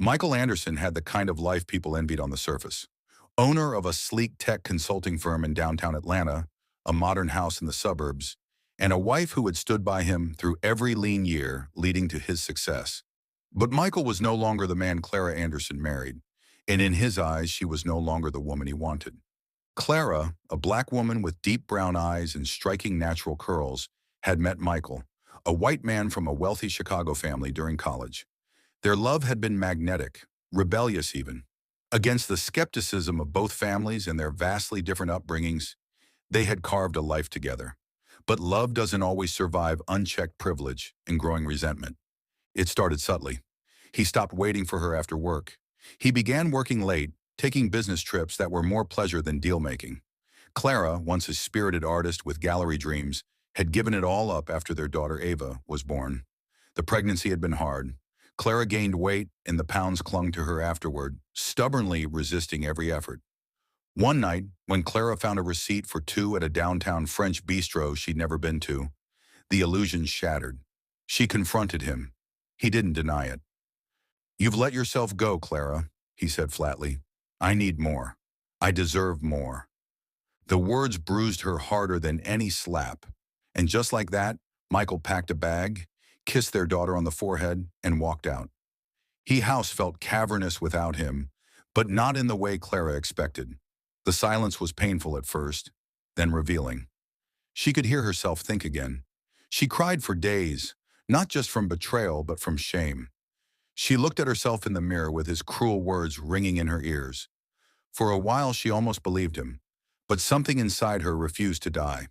Michael Anderson had the kind of life people envied on the surface. Owner of a sleek tech consulting firm in downtown Atlanta, a modern house in the suburbs, and a wife who had stood by him through every lean year leading to his success. But Michael was no longer the man Clara Anderson married, and in his eyes, she was no longer the woman he wanted. Clara, a black woman with deep brown eyes and striking natural curls, had met Michael, a white man from a wealthy Chicago family during college. Their love had been magnetic, rebellious even. Against the skepticism of both families and their vastly different upbringings, they had carved a life together. But love doesn't always survive unchecked privilege and growing resentment. It started subtly. He stopped waiting for her after work. He began working late, taking business trips that were more pleasure than deal-making. Clara, once a spirited artist with gallery dreams, had given it all up after their daughter Ava was born. The pregnancy had been hard. Clara gained weight and the pounds clung to her afterward, stubbornly resisting every effort. One night, when Clara found a receipt for two at a downtown French bistro she'd never been to, the illusion shattered. She confronted him. He didn't deny it. "You've let yourself go, Clara," he said flatly. "I need more. I deserve more." The words bruised her harder than any slap. And just like that, Michael packed a bag, kissed their daughter on the forehead, and walked out. His house felt cavernous without him, but not in the way Clara expected. The silence was painful at first, then revealing. She could hear herself think again. She cried for days, not just from betrayal, but from shame. She looked at herself in the mirror with his cruel words ringing in her ears. For a while she almost believed him, but something inside her refused to die.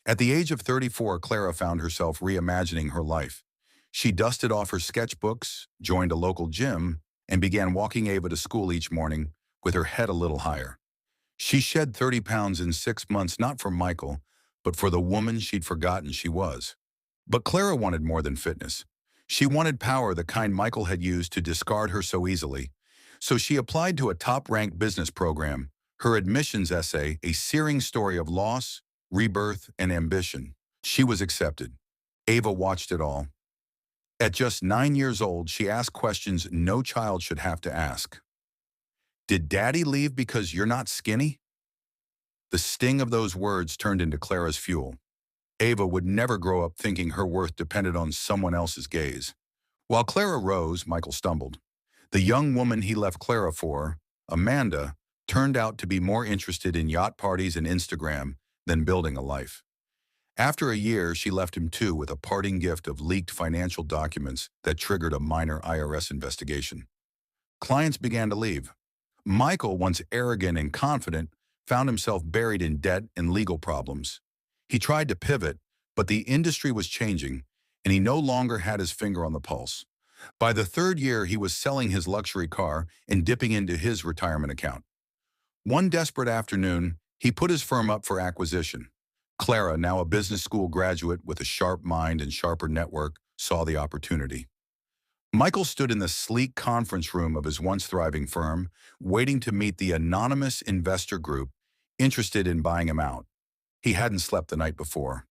At the age of 34, Clara found herself reimagining her life. She dusted off her sketchbooks, joined a local gym, and began walking Ava to school each morning with her head a little higher. She shed 30 pounds in 6 months, not for Michael, but for the woman she'd forgotten she was. But Clara wanted more than fitness. She wanted power, the kind Michael had used to discard her so easily. So she applied to a top-ranked business program, her admissions essay a searing story of loss, rebirth, and ambition. She was accepted. Ava watched it all. At just 9 years old, she asked questions no child should have to ask. "Did Daddy leave because you're not skinny?" The sting of those words turned into Clara's fuel. Ava would never grow up thinking her worth depended on someone else's gaze. While Clara rose, Michael stumbled. The young woman he left Clara for, Amanda, turned out to be more interested in yacht parties and Instagram than building a life. After a year, she left him too with a parting gift of leaked financial documents that triggered a minor IRS investigation. Clients began to leave. Michael, once arrogant and confident, found himself buried in debt and legal problems. He tried to pivot, but the industry was changing, and he no longer had his finger on the pulse. By the third year, he was selling his luxury car and dipping into his retirement account. One desperate afternoon, he put his firm up for acquisition. Clara, now a business school graduate with a sharp mind and sharper network, saw the opportunity. Michael stood in the sleek conference room of his once thriving firm, waiting to meet the anonymous investor group interested in buying him out. He hadn't slept the night before.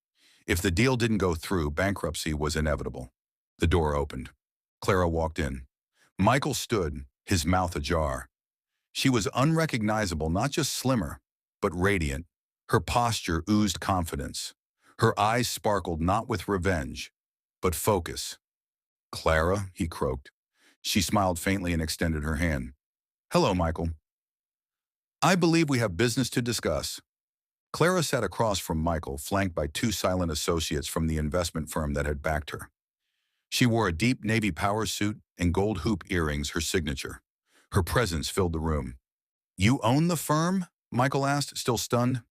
If the deal didn't go through, bankruptcy was inevitable. The door opened. Clara walked in. Michael stood, his mouth ajar. She was unrecognizable, not just slimmer, but radiant. Her posture oozed confidence. Her eyes sparkled not with revenge, but focus. "Clara," he croaked. She smiled faintly and extended her hand. "Hello, Michael. I believe we have business to discuss." Clara sat across from Michael, flanked by two silent associates from the investment firm that had backed her. She wore a deep navy power suit and gold hoop earrings, her signature. Her presence filled the room. "You own the firm?" Michael asked, still stunned.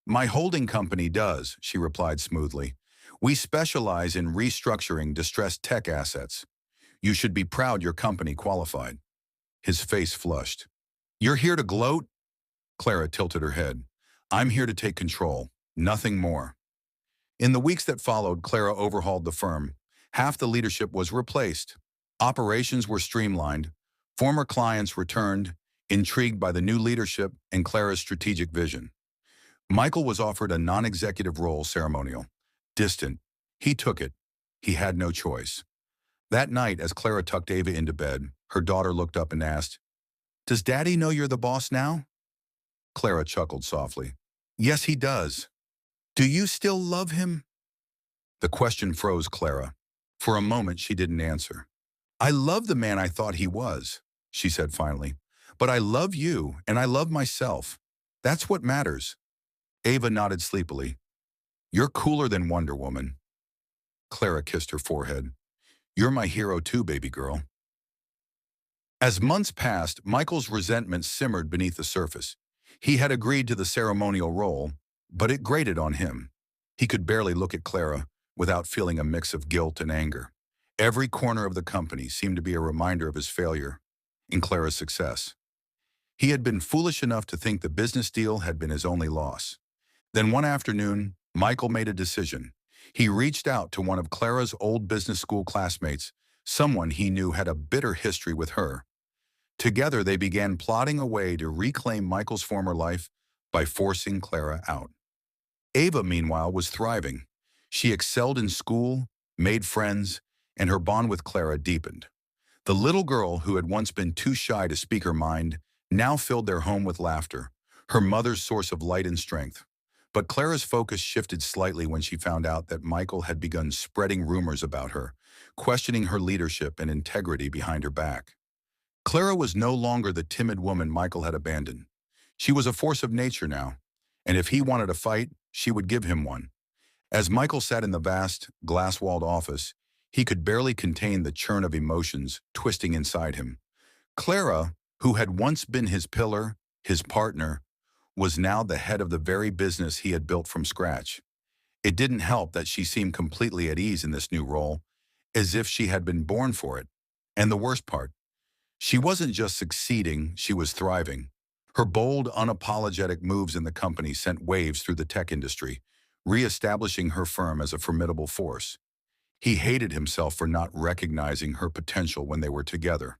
"My holding company does," she replied smoothly. "We specialize in restructuring distressed tech assets. You should be proud your company qualified." His face flushed. "You're here to gloat?" Clara tilted her head. "I'm here to take control, nothing more." In the weeks that followed, Clara overhauled the firm. Half the leadership was replaced. Operations were streamlined. Former clients returned, intrigued by the new leadership and Clara's strategic vision. Michael was offered a non-executive role, ceremonial. Distant. He took it. He had no choice. That night, as Clara tucked Ava into bed, Her daughter looked up and asked, "Does Daddy know you're the boss now?" Clara chuckled softly. "Yes, he does. Do you still love him?" The question froze Clara. For a moment, she didn't answer. "I love the man I thought he was," she said finally. "But I love you, and I love myself. That's what matters." Ava nodded sleepily. "You're cooler than Wonder Woman." Clara kissed her forehead. "You're my hero too, baby girl." As months passed, Michael's resentment simmered beneath the surface. He had agreed to the ceremonial role, but it grated on him. He could barely look at Clara without feeling a mix of guilt and anger. Every corner of the company seemed to be a reminder of his failure in Clara's success. He had been foolish enough to think the business deal had been his only loss. Then one afternoon, Michael made a decision. He reached out to one of Clara's old business school classmates, someone he knew had a bitter history with her. Together, they began plotting a way to reclaim Michael's former life by forcing Clara out. Ava, meanwhile, was thriving. She excelled in school, made friends, and her bond with Clara deepened. The little girl who had once been too shy to speak her mind now filled their home with laughter, her mother's source of light and strength. But Clara's focus shifted slightly when she found out that Michael had begun spreading rumors about her, questioning her leadership and integrity behind her back. Clara was no longer the timid woman Michael had abandoned. She was a force of nature now, and if he wanted a fight, she would give him one. As Michael sat in the vast, glass-walled office, he could barely contain the churn of emotions twisting inside him. Clara, who had once been his pillar, his partner, was now the head of the very business he had built from scratch. It didn't help that she seemed completely at ease in this new role, as if she had been born for it. And the worst part, she wasn't just succeeding, she was thriving. Her bold, unapologetic moves in the company sent waves through the tech industry, re-establishing her firm as a formidable force. He hated himself for not recognizing her potential when they were together.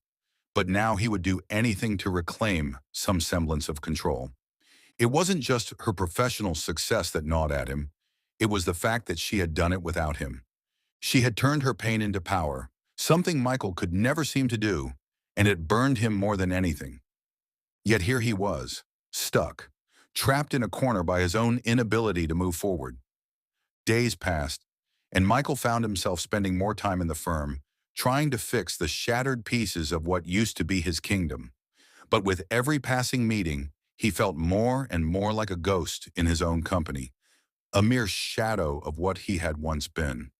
But now he would do anything to reclaim some semblance of control. It wasn't just her professional success that gnawed at him. It was the fact that she had done it without him. She had turned her pain into power, something Michael could never seem to do, and it burned him more than anything. Yet here he was, stuck, trapped in a corner by his own inability to move forward. Days passed, and Michael found himself spending more time in the firm, trying to fix the shattered pieces of what used to be his kingdom. But with every passing meeting, he felt more and more like a ghost in his own company, a mere shadow of what he had once been.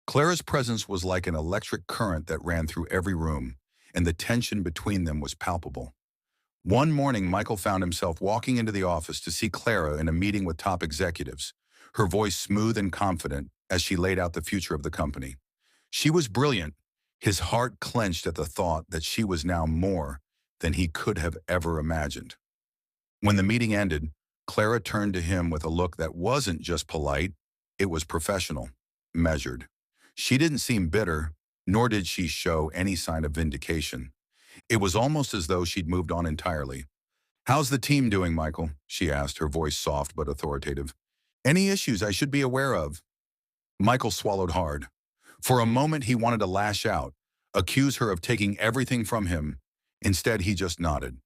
Clara's presence was like an electric current that ran through every room, and the tension between them was palpable. One morning, Michael found himself walking into the office to see Clara in a meeting with top executives, her voice smooth and confident as she laid out the future of the company. She was brilliant. His heart clenched at the thought that she was now more than he could have ever imagined. When the meeting ended, Clara turned to him with a look that wasn't just polite, it was professional, measured. She didn't seem bitter, nor did she show any sign of vindication. It was almost as though she'd moved on entirely. "How's the team doing, Michael?" she asked, her voice soft but authoritative. "Any issues I should be aware of?" Michael swallowed hard. For a moment, he wanted to lash out, accuse her of taking everything from him. Instead, he just nodded.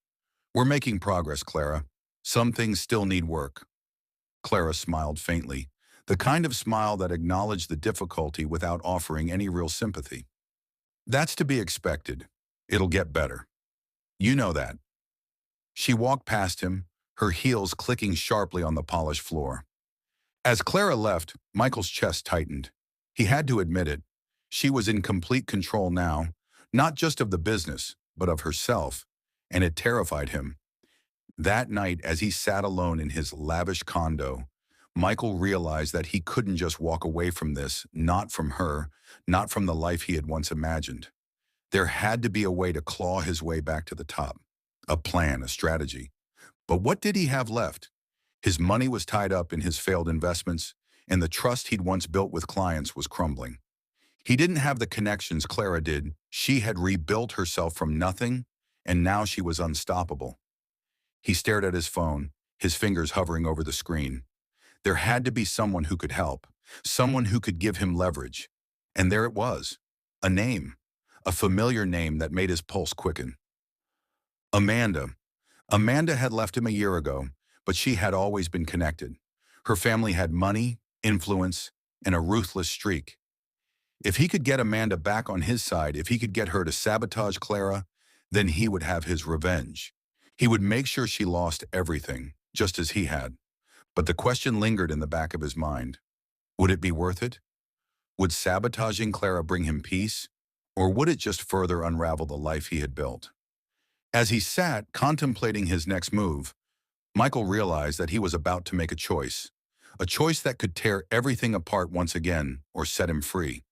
"We're making progress, Clara. Some things still need work." Clara smiled faintly, the kind of smile that acknowledged the difficulty without offering any real sympathy. "That's to be expected. It'll get better. You know that." She walked past him, her heels clicking sharply on the polished floor. As Clara left, Michael's chest tightened. He had to admit it. She was in complete control now, not just of the business, but of herself, and it terrified him. That night, as he sat alone in his lavish condo, Michael realized that he couldn't just walk away from this, not from her, not from the life he had once imagined. There had to be a way to claw his way back to the top. A plan, a strategy. But what did he have left? His money was tied up in his failed investments, and the trust he'd once built with clients was crumbling. He didn't have the connections Clara did. She had rebuilt herself from nothing, and now she was unstoppable. He stared at his phone, his fingers hovering over the screen. There had to be someone who could help, someone who could give him leverage. And there it was, a name. a familiar name that made his pulse quicken. Amanda. Amanda had left him a year ago, but she had always been connected. Her family had money, influence, and a ruthless streak. If he could get Amanda back on his side, if he could get her to sabotage Clara, then he would have his revenge. He would make sure she lost everything, just as he had. But the question lingered in the back of his mind. Would it be worth it? Would sabotaging Clara bring him peace, or would it just further unravel the life he had built? As he sat, contemplating his next move, Michael realized that he was about to make a choice that could tear everything apart once again or set him free.